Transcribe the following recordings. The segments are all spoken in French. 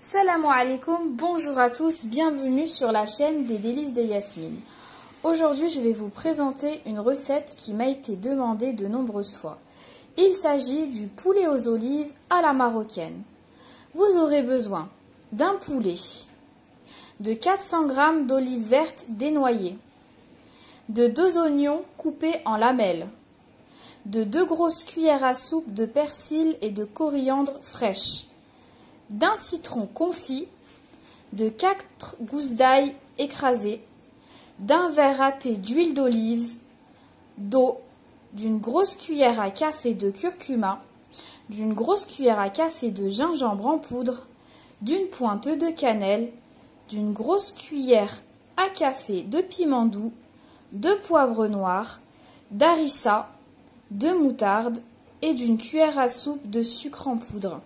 Salam alaikum, bonjour à tous, bienvenue sur la chaîne des délices de Yasmine. Aujourd'hui, je vais vous présenter une recette qui m'a été demandée de nombreuses fois. Il s'agit du poulet aux olives à la marocaine. Vous aurez besoin d'un poulet, de 400 g d'olives vertes dénoyées, de 2 oignons coupés en lamelles, de 2 grosses cuillères à soupe de persil et de coriandre fraîche, d'un citron confit, de 4 gousses d'ail écrasées, d'un verre à thé d'huile d'olive, d'eau, d'une grosse cuillère à café de curcuma, d'une grosse cuillère à café de gingembre en poudre, d'une pointe de cannelle, d'une grosse cuillère à café de piment doux, de poivre noir, d'harissa, de moutarde et d'une cuillère à soupe de sucre en poudre.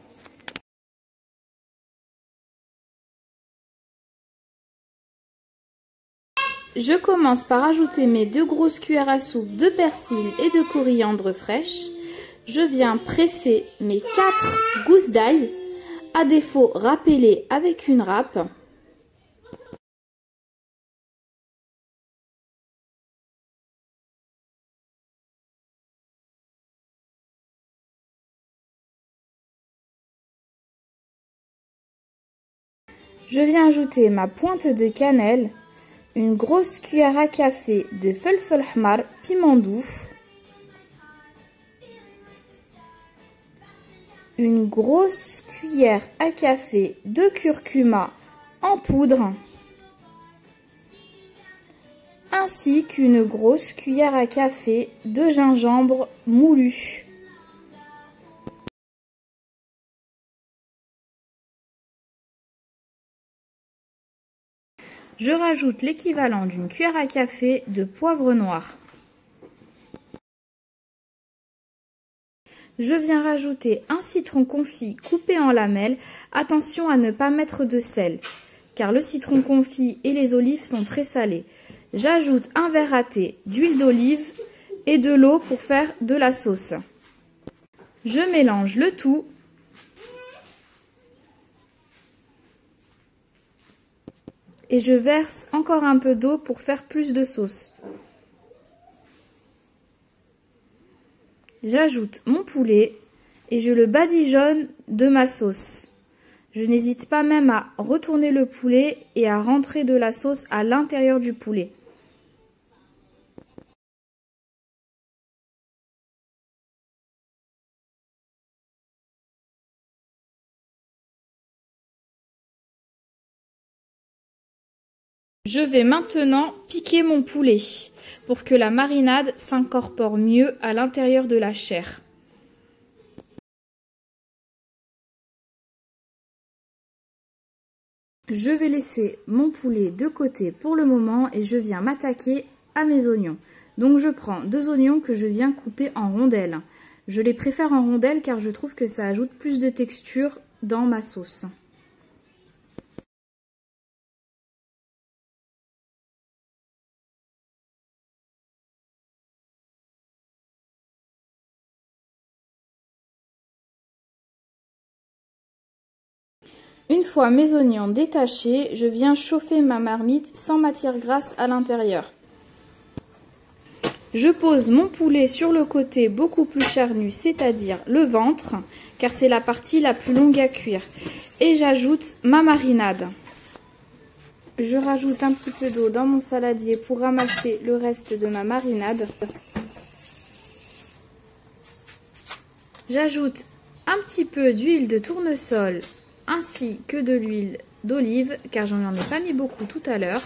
Je commence par ajouter mes 2 grosses cuillères à soupe de persil et de coriandre fraîche. Je viens presser mes 4 gousses d'ail, à défaut râpez-les avec une râpe. Je viens ajouter ma pointe de cannelle, une grosse cuillère à café de felfel ahmar, piment doux, une grosse cuillère à café de curcuma en poudre, ainsi qu'une grosse cuillère à café de gingembre moulu. Je rajoute l'équivalent d'une cuillère à café de poivre noir. Je viens rajouter un citron confit coupé en lamelles. Attention à ne pas mettre de sel, car le citron confit et les olives sont très salées. J'ajoute un verre à thé d'huile d'olive et de l'eau pour faire de la sauce. Je mélange le tout. Et je verse encore un peu d'eau pour faire plus de sauce. J'ajoute mon poulet et je le badigeonne de ma sauce. Je n'hésite pas même à retourner le poulet et à rentrer de la sauce à l'intérieur du poulet. Je vais maintenant piquer mon poulet pour que la marinade s'incorpore mieux à l'intérieur de la chair. Je vais laisser mon poulet de côté pour le moment et je viens m'attaquer à mes oignons. Donc je prends 2 oignons que je viens couper en rondelles. Je les préfère en rondelles car je trouve que ça ajoute plus de texture dans ma sauce. Une fois mes oignons détachés, je viens chauffer ma marmite sans matière grasse à l'intérieur. Je pose mon poulet sur le côté beaucoup plus charnu, c'est-à-dire le ventre, car c'est la partie la plus longue à cuire. Et j'ajoute ma marinade. Je rajoute un petit peu d'eau dans mon saladier pour ramasser le reste de ma marinade. J'ajoute un petit peu d'huile de tournesol ainsi que de l'huile d'olive, car j'en ai pas mis beaucoup tout à l'heure.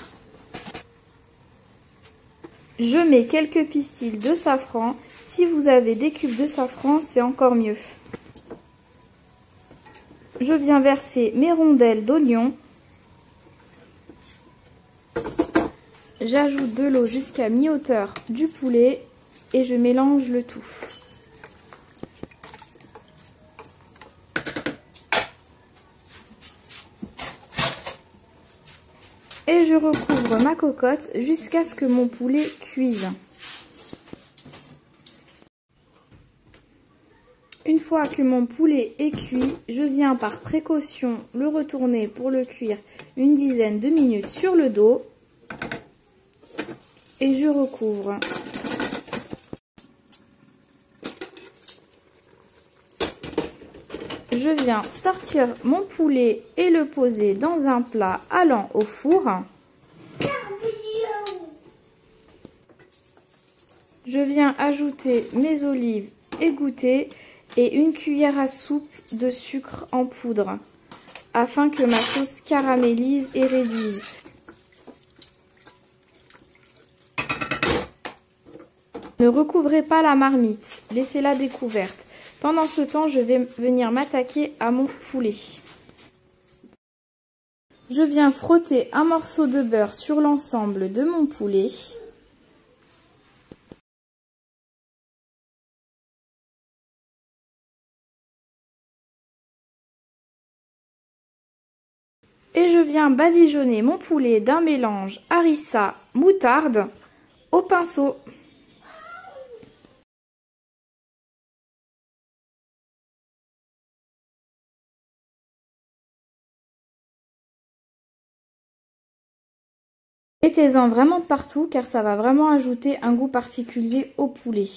Je mets quelques pistils de safran. Si vous avez des cubes de safran, c'est encore mieux. Je viens verser mes rondelles d'oignon. J'ajoute de l'eau jusqu'à mi-hauteur du poulet et je mélange le tout. Et je recouvre ma cocotte jusqu'à ce que mon poulet cuise. Une fois que mon poulet est cuit, je viens par précaution le retourner pour le cuire une dizaine de minutes sur le dos et je recouvre. Je viens sortir mon poulet et le poser dans un plat allant au four. Je viens ajouter mes olives égouttées et une cuillère à soupe de sucre en poudre afin que ma sauce caramélise et réduise. Ne recouvrez pas la marmite, laissez-la découverte. Pendant ce temps, je vais venir m'attaquer à mon poulet. Je viens frotter un morceau de beurre sur l'ensemble de mon poulet. Et je viens badigeonner mon poulet d'un mélange harissa-moutarde au pinceau. Mettez-en vraiment partout car ça va vraiment ajouter un goût particulier au poulet.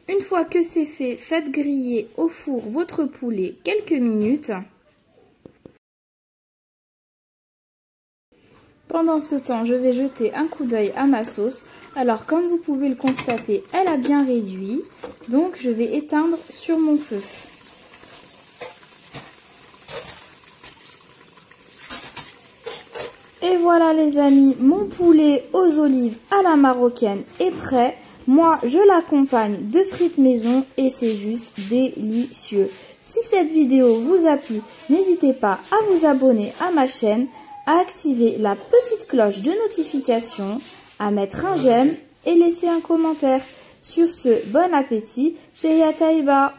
Une fois que c'est fait, faites griller au four votre poulet quelques minutes. Pendant ce temps, je vais jeter un coup d'œil à ma sauce. Alors, comme vous pouvez le constater, elle a bien réduit. Donc, je vais éteindre sur mon feu. Et voilà les amis, mon poulet aux olives à la marocaine est prêt. Moi, je l'accompagne de frites maison et c'est juste délicieux. Si cette vidéo vous a plu, n'hésitez pas à vous abonner à ma chaîne, à activer la petite cloche de notification, à mettre un j'aime et laisser un commentaire. Sur ce, bon appétit chez Yataïba.